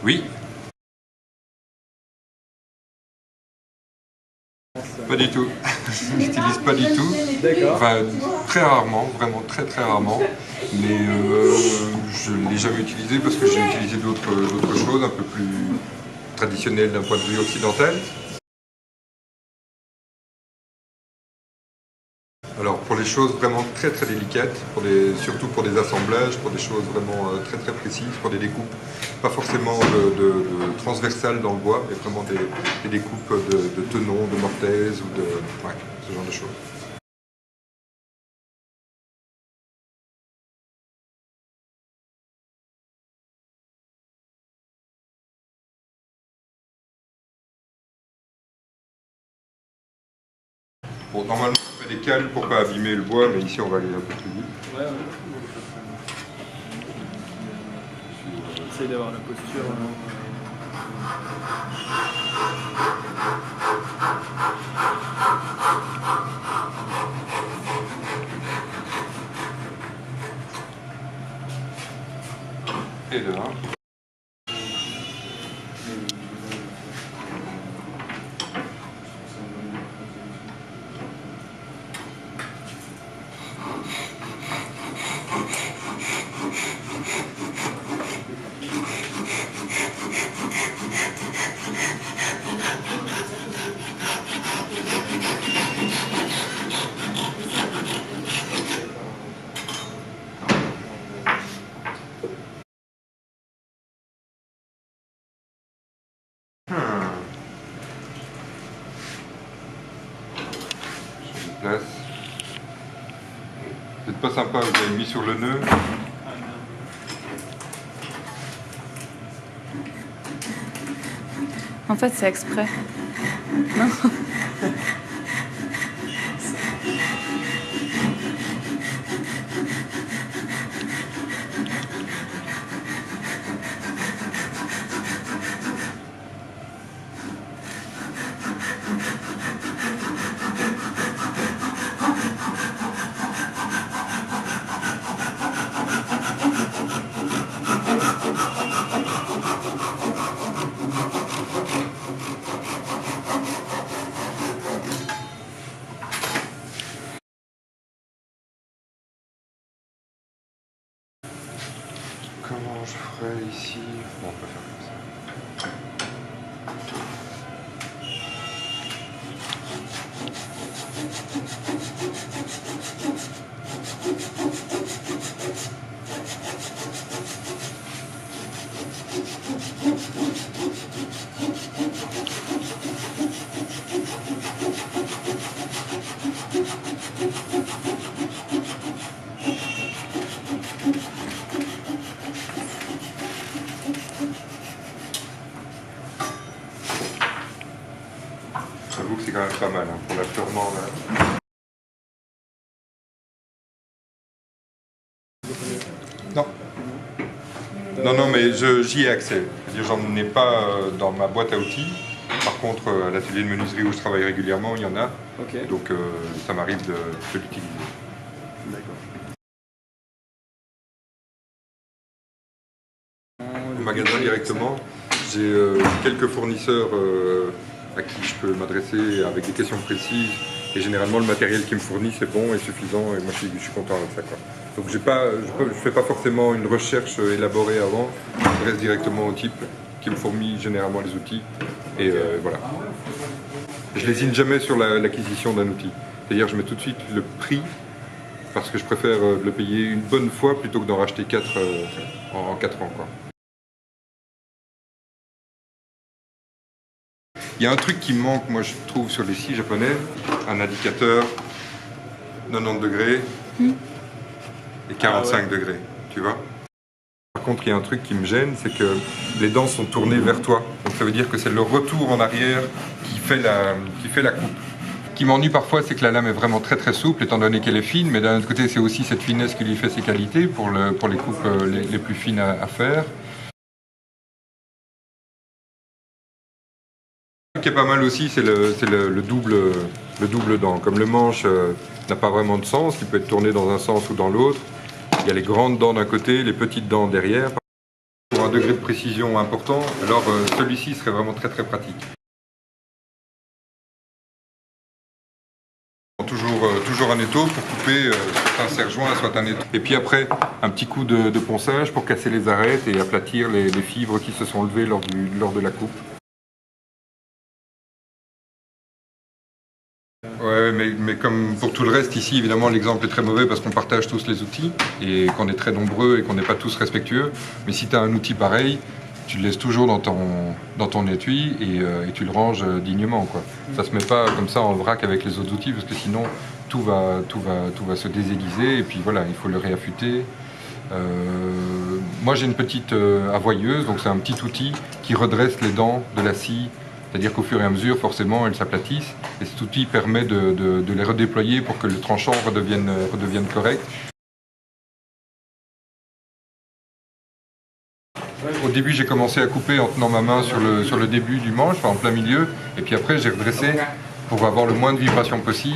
Oui. Pas du tout. Je n'utilise pas du tout. D'accord. Enfin, très rarement, vraiment très rarement. Mais je ne l'ai jamais utilisé parce que j'ai utilisé d'autres choses un peu plus traditionnelles d'un point de vue occidental. Alors pour les choses vraiment très délicates, surtout pour des assemblages, pour des choses vraiment très précises, pour des découpes, pas forcément de transversales dans le bois, mais vraiment des découpes de tenons, de mortaises ou ouais, ce genre de choses. Bon, normalement on fait des cales pour pas abîmer le bois, mais ici on va aller un peu plus vite. Ouais. J'essaie d'avoir la posture. Et là. Place. C'est pas sympa, vous avez mis sur le nœud. En fait, c'est exprès. Non. Comment je ferais ici? Bon, on peut faire comme ça. J'avoue que c'est quand même pas mal hein, pour l'apurement là. Non. Non, mais j'y ai accès. C'est-à-dire, j'en ai pas dans ma boîte à outils. Par contre, à l'atelier de menuiserie où je travaille régulièrement, il y en a. Okay. Donc, ça m'arrive de l'utiliser. D'accord. Au magasin directement, j'ai quelques fournisseurs à qui je peux m'adresser avec des questions précises. Et généralement, le matériel qu'ils me fournissent est bon et suffisant. Et moi, je suis content avec ça, quoi. Donc, je ne fais pas forcément une recherche élaborée avant. Je m'adresse directement au type qui me fournit généralement les outils. Et voilà. Je lésine jamais sur l'acquisition d'un outil. C'est-à-dire, je mets tout de suite le prix parce que je préfère le payer une bonne fois plutôt que d'en racheter 4 en 4 ans, quoi. Il y a un truc qui manque, moi je trouve, sur les scies japonais, un indicateur 90 degrés et 45 degrés, tu vois. Par contre, il y a un truc qui me gêne, c'est que les dents sont tournées vers toi. Donc ça veut dire que c'est le retour en arrière qui fait la coupe. Ce qui m'ennuie parfois, c'est que la lame est vraiment très souple, étant donné qu'elle est fine, mais d'un autre côté, c'est aussi cette finesse qui lui fait ses qualités pour les coupes les plus fines à faire. Ce qui est pas mal aussi, c'est le double dent. Comme le manche n'a pas vraiment de sens, il peut être tourné dans un sens ou dans l'autre. Il y a les grandes dents d'un côté, les petites dents derrière. Pour un un degré de précision important, alors celui-ci serait vraiment très très pratique. Toujours un étau pour couper soit un serre-joint, soit un étau. Et puis après, un petit coup de ponçage pour casser les arêtes et aplatir les fibres qui se sont levées lors de la coupe. Ouais, mais comme pour tout le reste, ici, évidemment, l'exemple est très mauvais parce qu'on partage tous les outils et qu'on est très nombreux et qu'on n'est pas tous respectueux. Mais si tu as un outil pareil, tu le laisses toujours dans ton étui et tu le ranges dignement, quoi. Ça se met pas comme ça en vrac avec les autres outils parce que sinon tout va se désaiguiser et puis voilà, il faut le réaffûter. Moi j'ai une petite avoyeuse, donc c'est un petit outil qui redresse les dents de la scie. C'est-à-dire qu'au fur et à mesure, forcément, elles s'aplatissent et cet outil permet de les redéployer pour que le tranchant redevienne correct. Au début, j'ai commencé à couper en tenant ma main sur le début du manche, enfin, en plein milieu, et puis après, j'ai redressé pour avoir le moins de vibrations possible.